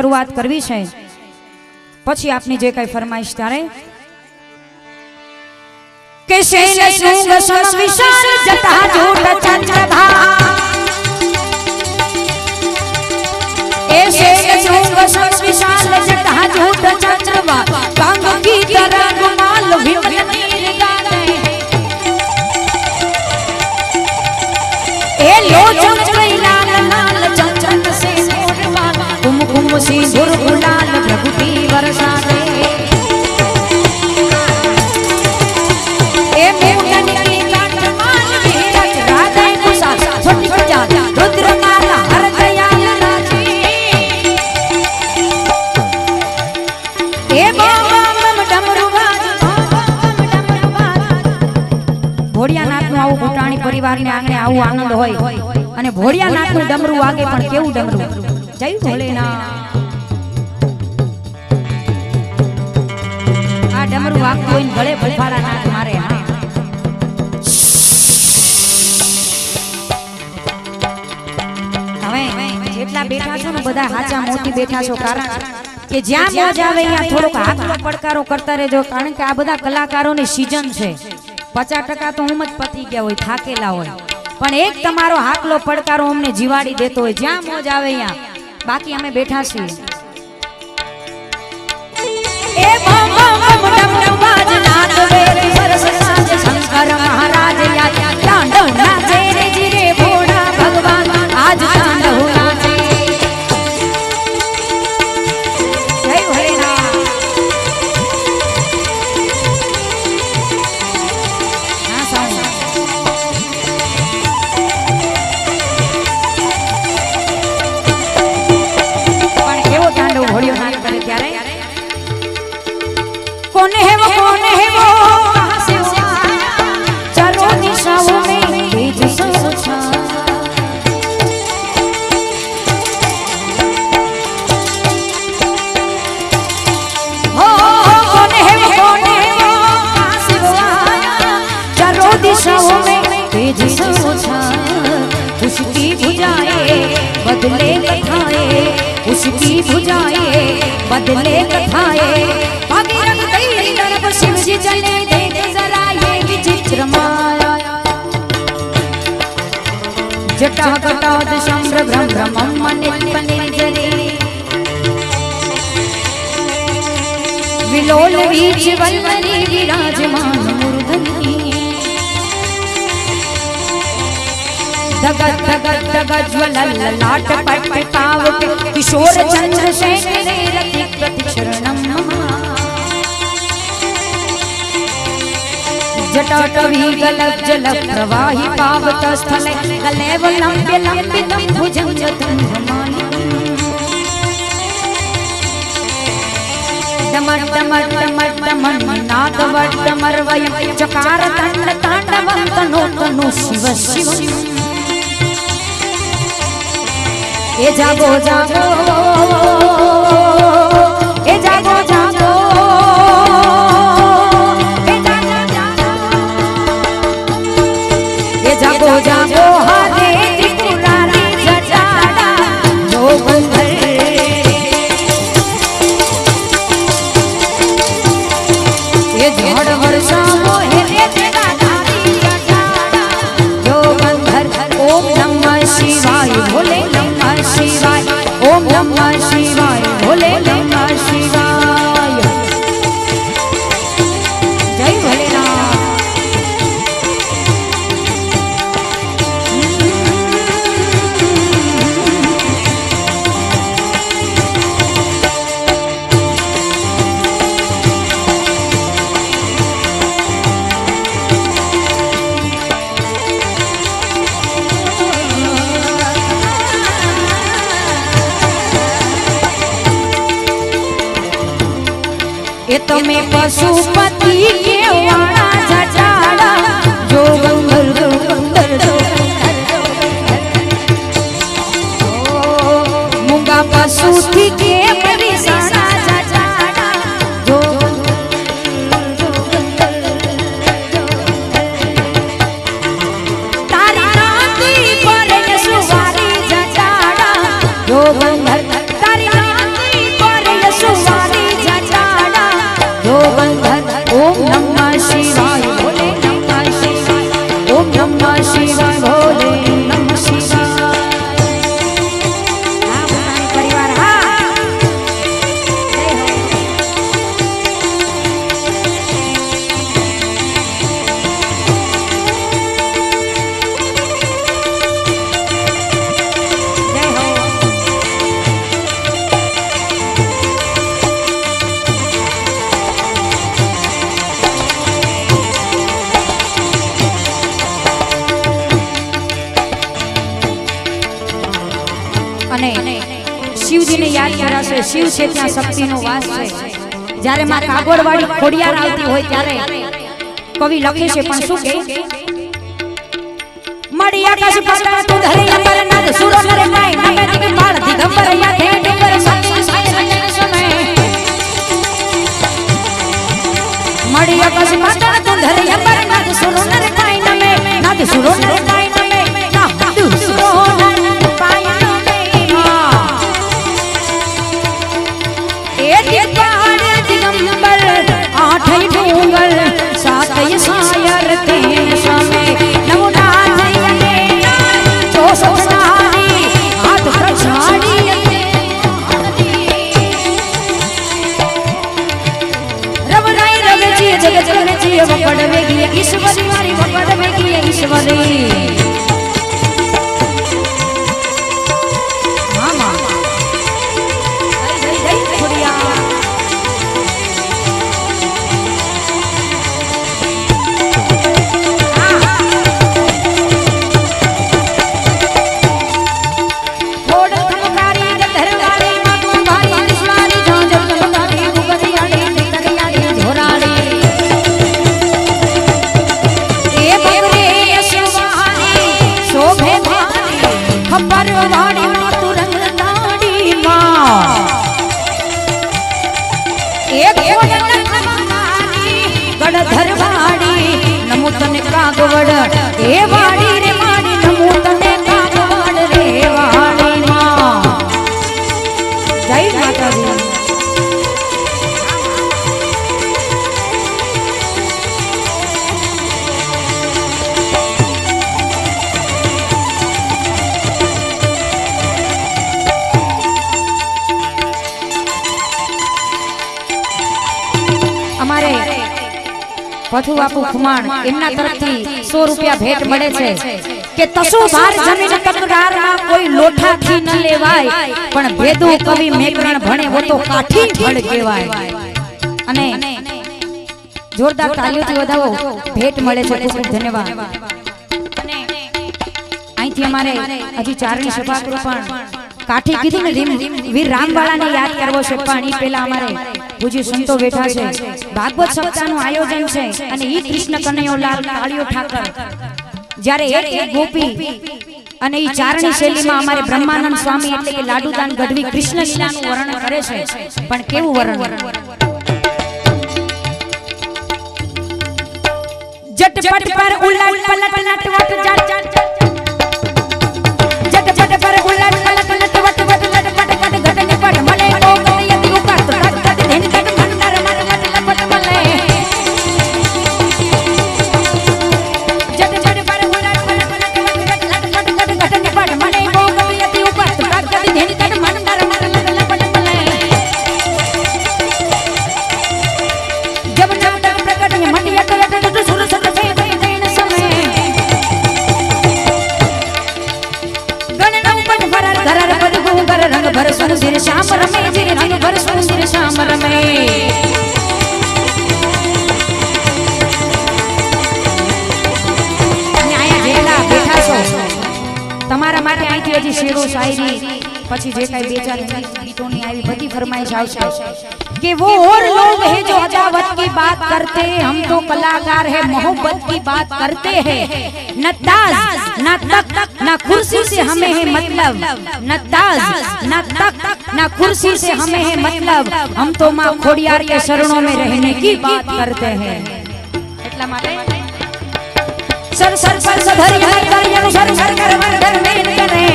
શરૂઆત કરવી છે પછી આપની જે કઈ ફરમાઈશ ત્યારે કે શૈલ શૃંગ સમ વિશાલ જટા જૂટ ચંદ્રભા ए शैल शृंग सम विशाल जटा जूट चंद्रभा कांग की तरह रुमाल विमल नीर गाने ए लोचन लाल लाल चंचन से मोरवाल कुमकुम सिंदूर गुलाल प्रभुति वर्षा दे ए मेघन की कांटमान विरच राधे कुशा छोटी प्रजा रुद्रमाला हर दयाल राजी ए बम डमरुवाज भोड़ियानाथ नु आવું ઘોટાણી પરિવાર ને આંગણે આવું આનંદ હોય અને ભોળિયાનાથ નું ડમરું વાગે પણ કેવું ડમરું જય ભોલેનાથ આ ડમરું વાગતું હોય ને ગળે ભફાડા નાથ મારે હા હવે જેટલા બેઠા છો ને બધા હાચા મોતી બેઠા છો કારણ કે જ્યાં મોજ આવે ત્યાં થોડોક હાથનો પડકારો કરતા રહેજો કારણ કે આ બધા કલાકારોની સીઝન છે 50% તો ઉમજ પતી ગયા હોય થાકેલા હોય પણ એક તમારો હાકલો પડકારો અમને જીવાડી દેતો હોય જ્યાં મોજ આવે ત્યાં બાકી અમે બેઠા છીએ એ બમ બમ ડમરુવાજ નાદ વેરી સરસ સાજ શંકર મહારાજ યા તાંડવ નાચે રે જીરે ભોળા ભગવાન આજ તાંડવ નાચે જય ભોલેનાથ હા સાઉન્ડ कौन है वो कहाँ से आया चारों दिशाओं में तेज सोचा हो कौन है वो कहाँ से आया चारों दिशाओं में तेज सोचा उसकी भुजाएं बदले कथाएं उसकी भुजाएं बदले कथाएं शिव जी चले देख जरा ये विचित्र माया जटा कटाद शंभ्र भ्रम निर्जरे विलोल वीच वल्लरी विराजमान मूर्धनि धगत धगत धगत ज्वलल लाट पट पाव किशोर चंद्रशेखर रति प्रति शरणम नमः जटाटवी गलग जलग प्रवाही पावत स्थले गलेव लंब्य लंबितं भुजंगतं भ्रमाणि डमट डमट डमट डमट नादवड्डमर्वयं चकार तण्ड ताण्डवं तनो तनु शिव शिव ए जागो जागो ए जागो जागो जागो जागो हाथे त्रिपुरारी जटाड़ा जो बंधर ये झड़ वर्षा मोहे रे जटाड़ी जटाड़ा जो बंधर ओम नमः शिवाय भोले नमः शिवाय ओम नमः शिवाय भोले नमः शिवाय जय भोलेनाथ ये तो मैं पशुपति के वाड़ा जटाड़ा जो गंगर गंगर मुंगा पशु थी के परिसाना जटाड़ा जो तारी नाती पर सुवारी जटाड़ा जो गंगर तारी नाती છે, શિવ છે ત્યાં શક્તિનો વાસ છે। જ્યારે માં કાગોડવાળી ખોડિયાર આવતી હોય ત્યારે કવિ લખે છે પણ શું કહે? મળી આકાશ પાતાળ તું ધરી અંબર નાદ સુરો નરે કાઈ નમે દિગ બાળ દિગંબર યા થે ડુંગર સાય સાય રંજન સમય। મળી આકાશ પાતાળ તું ધરી અંબર નાદ સુરો નરે કાઈ નમે નાદ સુરો નરે કાઈ નમે નાદ સુરો નરે કાઈ નમે એ દિગબાળ દિગંબર આઠ ડુંગર સાતય સાયર તે સમય નમો ईश्वरी मारी भगवत में की ईश्वरी मामा जय जय खुड़िया थोड़ थमकारी गधरवारी मागू भारी निस्वारी झांझर कमतारी गुगरियाड़ी तिकरियाड़ी झोराड़ी खबरवाड़ी मां तू रंग दाड़ी मां एक भोजन खबरवाड़ी गड़धरवाड़ी नमो तने कागवड़ ए वाड़ी रे माड़ी नमो तने कागवड़ रे वाड़ी मां जय माता दी। पथु बापू खुमाण एमना तरफथी 100 रुपया भेट मळे छे के तसो बार जमीन तकरार ना कोई लोठा थी न लेवाय पण भेदू कवि मेकरण भणे वो तो काठी फळ केवाय अने जोरदार तालीओथी વધાવો भेट मळे छे। खूब धन्यवाद। अने અહીંથી અમારે હજી ચારણી સભાગૃહ પણ કાઠી કીધું ને વીર રામવાળાને યાદ કરવો છે પણ ઈ પહેલા અમારે પૂજ્ય સંતો બેઠા છે। ભાગવત સપ્તાહનું આયોજન છે અને ઈ કૃષ્ણ કનૈયોલાલ કાળિયો ઠાકર જ્યારે એક ગોપી અને ઈ ચારણી શૈલીમાં અમારે બ્રહ્માનંદ સ્વામી એટલે કે લાડુદાન ગઢવી કૃષ્ણ લીલાનું વર્ણન કરે છે પણ કેવું વર્ણન? झटपट पर उलट पलट नटवट जट झटपट पर उलट पलट नटवट वट लटपट कट घट निपट मले को यदि उकट तट तट धन तट मंडर मर मट लपट मले झटपट पर उलट पलट नटवट लटपट कट घट निपट मले को यदि उकट तट तट धन तट मंडर मर मट लपट मले जब जब तक प्रकट मटिया तो सुर सत रंग भर सुंदर श्याम रमे जिरे रंग भर सुंदर श्याम रमे न्याय जेला बैठा छो તમારા માટે અહીંથી હજી શેરો શાયરી પછી જે કાઈ બે ચાર ગીતોની આવી બધી ફરમાઈશ આવશે कि वो और लोग हैं जो अदावत की बात करते हैं, हम तो कलाकार है मोहब्बत की बात करते हैं। न ताज न तक न कुर्सी से हमें है मतलब, न ताज न तक न कुर्सी से हमें है मतलब, हम तो माँ खोडियार के शरणों में रहने की बात करते हैं। એટલા માટે सर सर पर सधरी हर कर यम सर सर कर वर कर में करे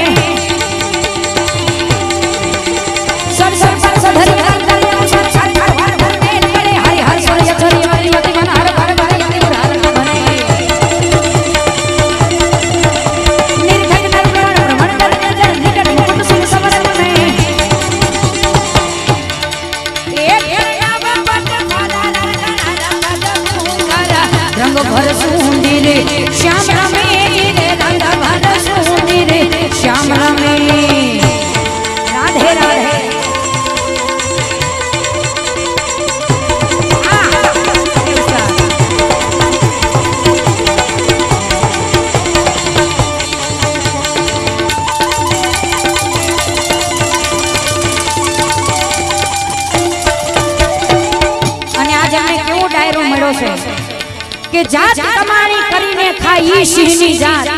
सर सर पर सधरी हर कर यम सर सर कर वर कर में करे हरि हर सर यथरी हरि मति मन हर हर हर यति हर बने निर्धन नर ब्रह्मण कर जन निकट मुकुट सिंह समर में एक नाम बट खादा रंग भर सुंदर श्याम रमे रे रंग भर सुंदर श्याम મળ્યો છે કે જાત કમાણી કરીને ખાઈ સિંહની જાત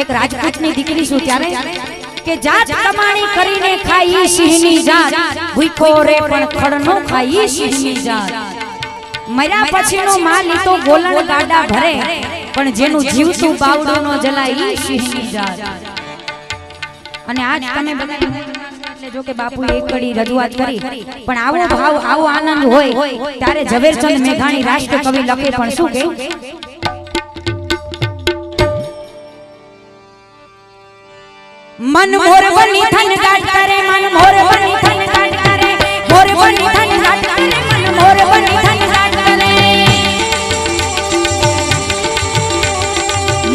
એક રાજપૂતની દીકરી છું ત્યારે કે જાત કમાણી કરીને ખાઈ સિંહની જાત ભૂખો રે પણ ખડનો ખાઈ સિંહની જાત મર્યા પછીનો માલ ઈ તો ગોલણ ગાડા ભરે પણ જેનું જીવતું બાવડું નો જલાય ઈ સિંહની જાત અને આજ તમે બધા એટલે જો કે બાપુએ એક કડી રજૂઆત કરી પણ આવો ભાવ આવો આનંદ હોય ત્યારે ઝવેરચંદ મેઘાણી રાષ્ટ્ર કવિ લખે પણ શું કે मन मोर बनी थन गाट करे मन मोर बनी थन गाट करे मोर बनी थन गाट करे मन मोर बनी थन गाट करे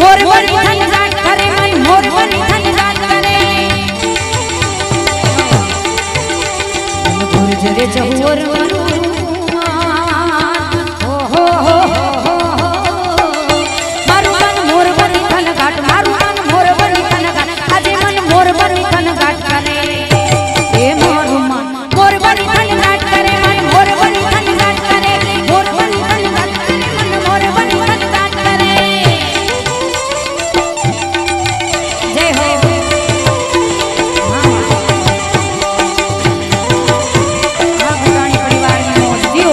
मोर बनी थन गाट करे मन मोर बनी थन गाट करे गुरजरे जहुर हो हो हो मारू मन मोर बनी थन गाट मारू मन मोर बनी थन गाट मोर बनी थन गाट करे ए मोर मन मोर बनी थन गाट करे मन मोर बनी थन गाट करे मोर बनी थन गाट करे मन मोर बनी थन गाट करे जय हो हां भूटानी परिवार में मोज दियो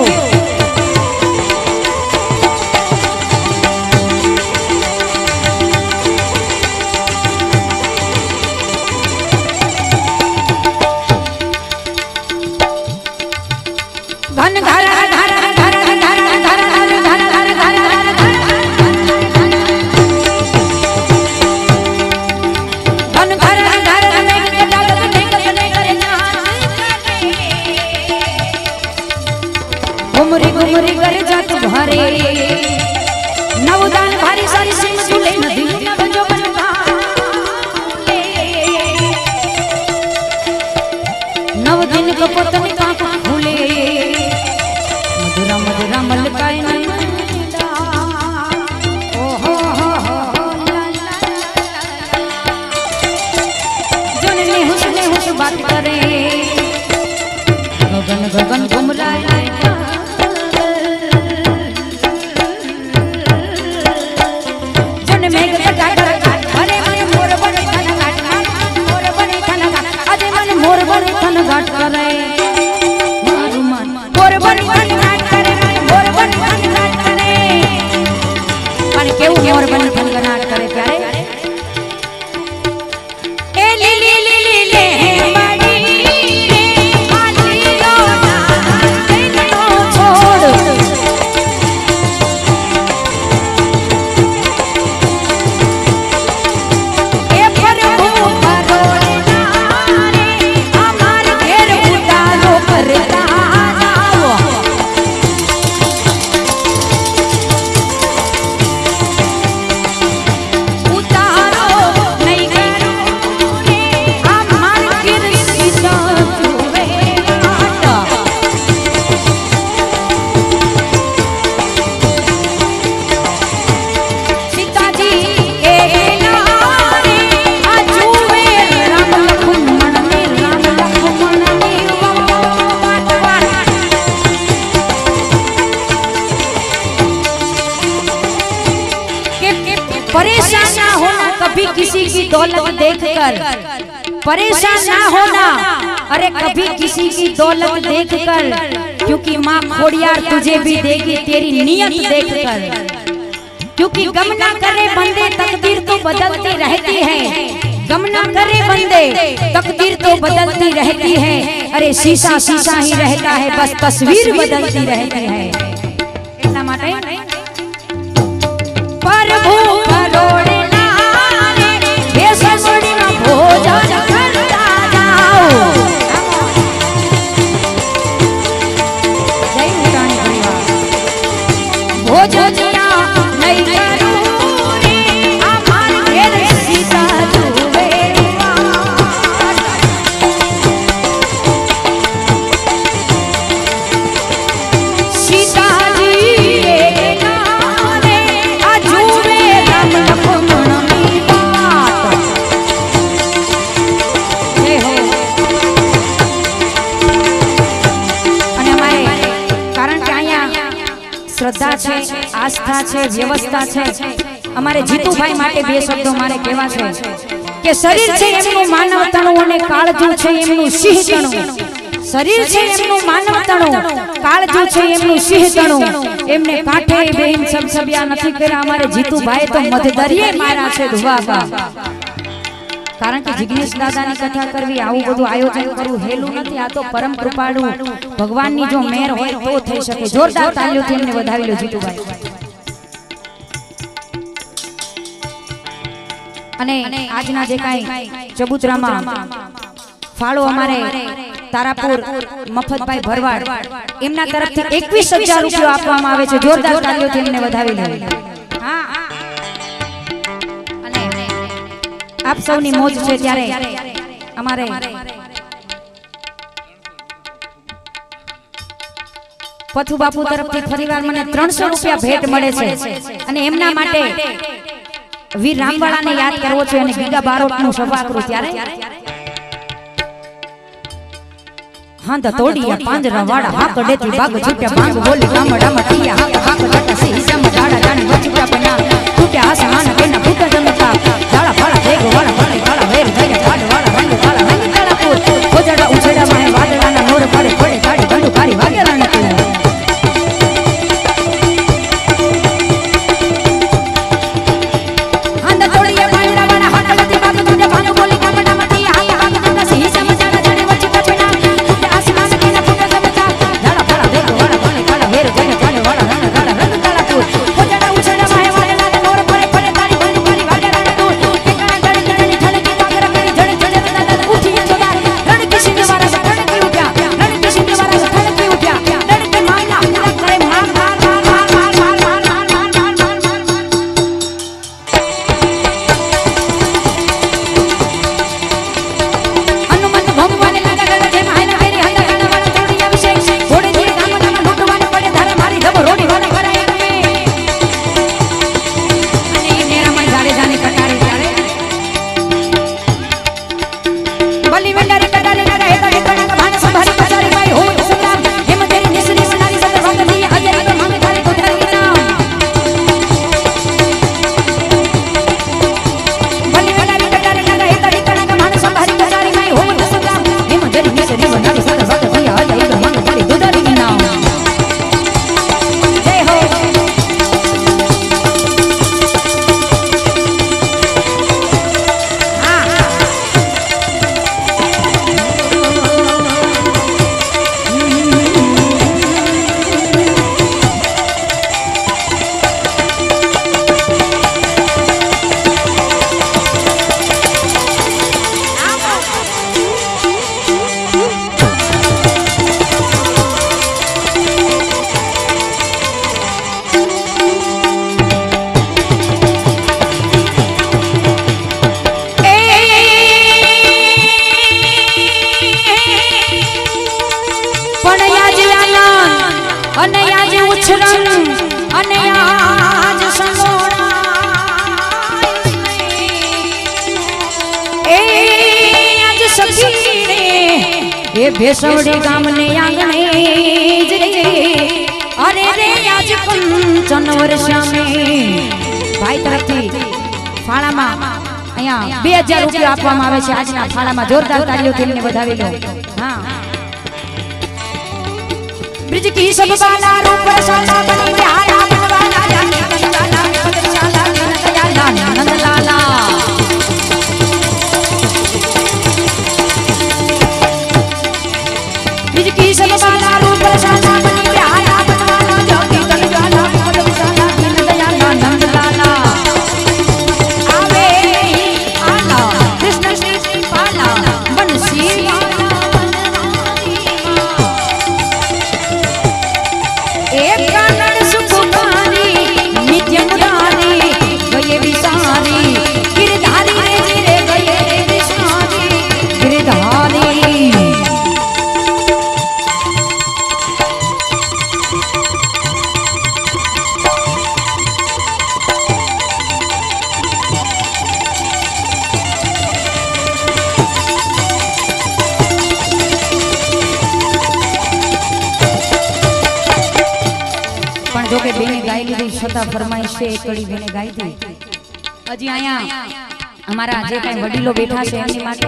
घन घर घर घर घर घर घर घर घर घर घन घर घर घुमरी घुमरी कर जात भरे नवदान भारी सारी सिंह झूले नदी बजो बनवा नव दिन कपत में कांप फूले मधुरा मधुरा मलकाई नंदा ओ हो जन ने हुस बात करे गगन गगन घुमराए जन मेघ कटा कर अरे मन मोर बने थन घाट मोर बने थन घाट अरे मन मोर बने थन घाट करे मारू मन मोर बने थन घाट करे मोर बने थन घाट करे पण केवू मोर बने थन घाट करे प्यारे ए ली ली ली ली ले माडी रे आली लो ना तेनो छोड़ ए प्रभु परोड़े ना रे हमार घेर उतारो करता जाओ उतारो नहीं करो रे हमार घेर सीता चुवे आटा सीताजी के नारे आजुवे राम लक्ष्मण ने के परेशान ना होना कभी किसी की दौलत देखकर परेशान ना होना अरे कभी किसी की दौलत देखकर क्योंकि माँ खोड़ियार तुझे भी देगी तेरी नियत देखकर क्योंकि गम ना करे बंदे तकदीर तो बदलती रहती है गम ना करे बंदे तकदीर तो बदलती रहती है अरे शीशा शीशा ही रहता है बस तस्वीर बदलती रहती है એટલા માટે प्रभु करोड़े ना रे हे ससुरी ना भोजन करता जाओ जय भूटानी परिवार भोजन नहीं करू रे हमार घेर सीता जुवे सीता जी के नारे आजुवे શ્રદ્ધા છે, આસ્થા છે, વ્યવસ્થા છે. અમારે જીતુભાઈ માટે બે શબ્દો મારે કહેવા છે કે શરીર છે એમનું માનવતણું અને કાળજું છે એમનું સિંહતણું. શરીર છે એમનું માનવતણું, કાળજું છે એમનું સિંહતણું. એમને કાંઠે બેન સબસબિયા નથી કર્યા. અમારે જીતુભાઈ તો મધદરિયે માર્યા છે ધુવાબા. કારણ કે જિગ્નેશ દાદાની કથા કરવી, આવું બધું આયોજન કરવું હેલું નથી. આ તો પરમ કૃપાળુ ભગવાનની જો મેર હોય તો થઈ શકે. જોરદાર તાળીઓથી એમને વધાવી લો જીતુભાઈ. અને આજના જે કાંઈ ચબુતરામાં ફાળો અમારે તારાપુર મફતભાઈ ભરવાડ એમના તરફથી 21,000 રૂપિયા આપવામાં આવે છે. જોરદાર તાળીઓથી એમને વધાવી લો. હા, અને આપ સૌની મોજ છે ત્યારે અમારે પથુ બાપુ તરફથી ફરીવાર મને 300 રૂપિયા ભેટ મળે છે. અને એમના માટે વીર રામવાળાને યાદ કરવો છે અને ગીગા બારોટનું સભાકરું ત્યારે હાંદ તોડિયા પાંજરા વાળા હાક ડેતી બાગ છૂટ્યા બાંગ બોલી ગામડામાં ટીયા હાક હાક ટટા સી હિસામાં ડાડા જાણે વચુટા બના છૂટ્યા આસમાન કેના ફૂટા જમતા ડાળા ફાળા દેગ વાળા વાળા વાળા વેર જયા કાડ વાળા રંગ વાળા રંગ કાળાપુર ખોજડા ઉછેડા માં વાદળાના નોર પડે પડે ગાડી ગંડુ કારી વાગેલા નથી. ભેસવડી ગામને આંગણે જ રે અરે રે આજ કંચન વર્ષામે ભાઈ તરફથી ફાળામાં અહીંયા 2000 રૂપિયા આપવામાં આવે છે. આજના ફાળામાં જોરદાર તાળીઓથી એમને વધાવી લો. હા, બ્રિજ કી સબ બાલા રૂપ રસાલા બની હારા બનવાલા જાની કંદાલા પદશાલા નંદલાલા નંદલાલા की सब बाला रूप रसाला बनी प्यारा बनवाला ज्योति तलवाला पदशाला दीनदयाला नंदलाला आवे आला कृष्ण श्री पाला बंसी एक कानड़ सुखकारी नित्य मुरारी गए विसारी गिरधारी रे गए विसारी गिरधारी ગાઈ લીધી છતાં ફરમાઈશ છે એક કડી બેને ગાઈ હતી હજી અહીંયા અમારા જે કાંઈ વડીલો બેઠા છે એમની માટે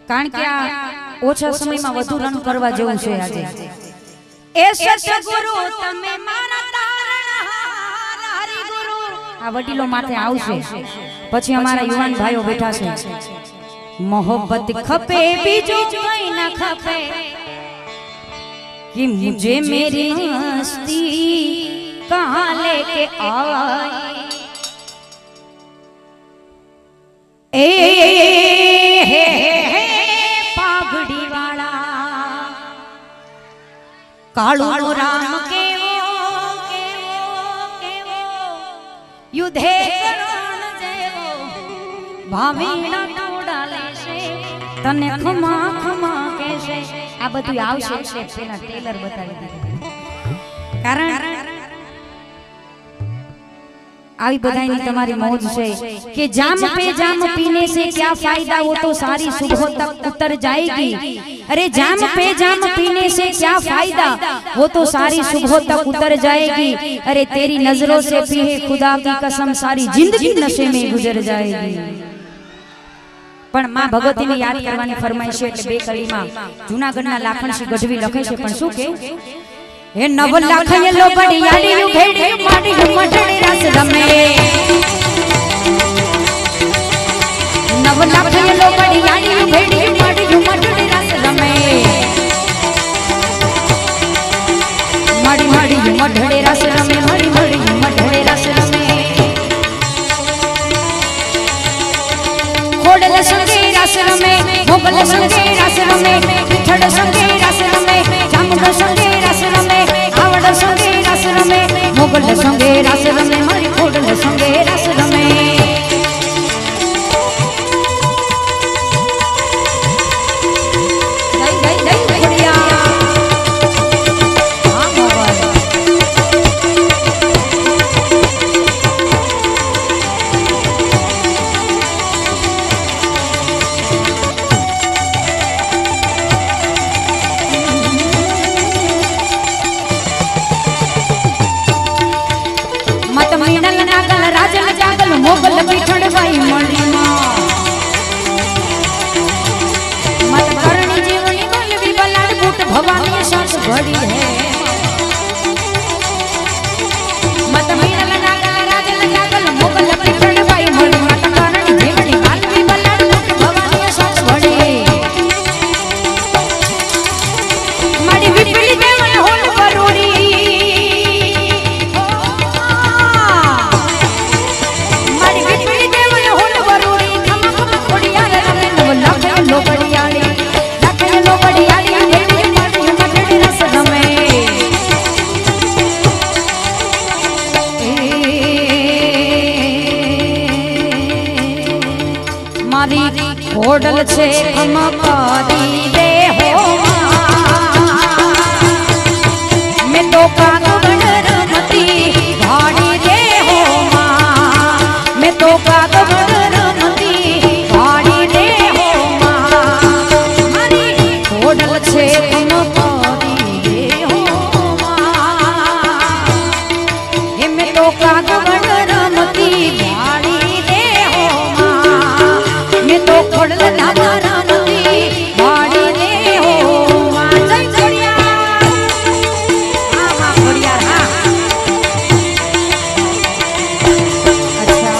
કારણ કે આ ઓછા સમયમાં વધુ રન કરવા જેવું છે આજે એ સતગુરુ તમે મારા તારણહાર હરિ ગુરુ આ વડીલો માથે આવશે પછી અમારા યુવાન ભાઈઓ બેઠા છે मोहब्बत खपे बीजो कोई ना खपे कि मुझे मेरी मस्ती कहाँ लेके आए ए पागड़ी वाला कालू राम केवो युद्धे करण जेवो भावीना तने खमा खमा कहेशे आ બધું આવશે છે પેલા ટેલર બતાવી દીધું કારણ આવી બધાની તમારી મોજ છે કે जाम पे जाम पीने से क्या फायदा वो तो सारी सुबह तक उतर जाएगी अरे जाम पे जाम पीने से क्या फायदा वो तो सारी सुबह तक उतर जाएगी अरे तेरी नजरों से पीए खुदा की कसम सारी जिंदगी नशे में गुजर जाएगी पण मां भगवती ने याद करवानी फरमाइश है એટલે બે કડીમાં જૂનાગઢના લાખણસિંહ ગઢવી લખે છે પણ શું કે હે નવ લાખ યલો બડિયાડી યુ ભેડી માડી મઢડી રસ રમે નવ લાખ યલો બડિયાડી યુ ભેડી માડી મઢડી રસ રમે માડી માડી મઢડી રસ રમે માડી માડી મઢડી રસ રમે खोडल संगे रस रमे मोगल संगे रस रमे पिठड़ संगे रस रमे जामुन संगे रस रमे आवड़ संगे रस रमे मोगल संगे रस रमे मारी खोडल संगे रस रमे मोगल पिठड़ बाई मड़ी मत करनी जीवनी बोलवी बलाड बूट भवानी सांस घड़ी है मत मीनल नागल राजल जागल मोगल पिठड़ बाई मड़ी मत करनी जीवनी बोलवी बलाड बूट भवानी सांस घड़ी मड़ी विपली देवन होल करोड़ी लो बड़ियाड़ी लाखन लो बड़ियाड़ी मेरी माटी मटड़ी रस रमे मारी खोडल छे खमकारी दे हो मैं तो कागबड़ रमती भाड़ी दे हो मैं तो कागबड़ छे खमकारी दे हो हे मैं तो कागबड़ रमती भाड़ी दे हो मैं तो खोडल धागा रमती भाड़ी दे हो जय छोड़िया हां छोड़िया हां अच्छा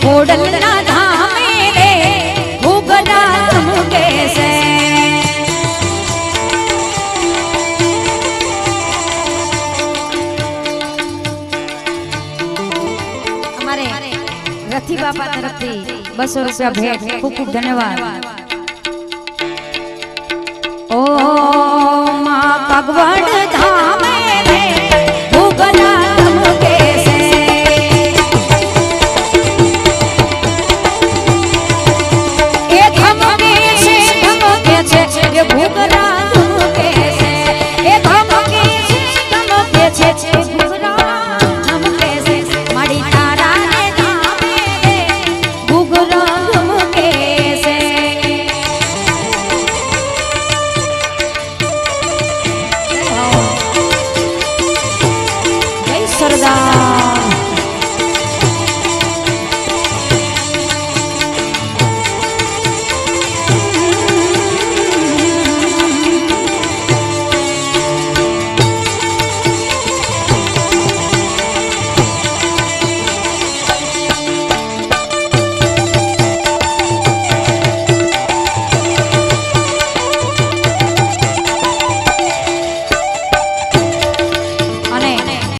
खोडल ना धामे रे उगना तुम कैसे हमारे रथी बापा तरफथी 200 रुपया भेंट खूब खूब धन्यवाद ओ मां भगवान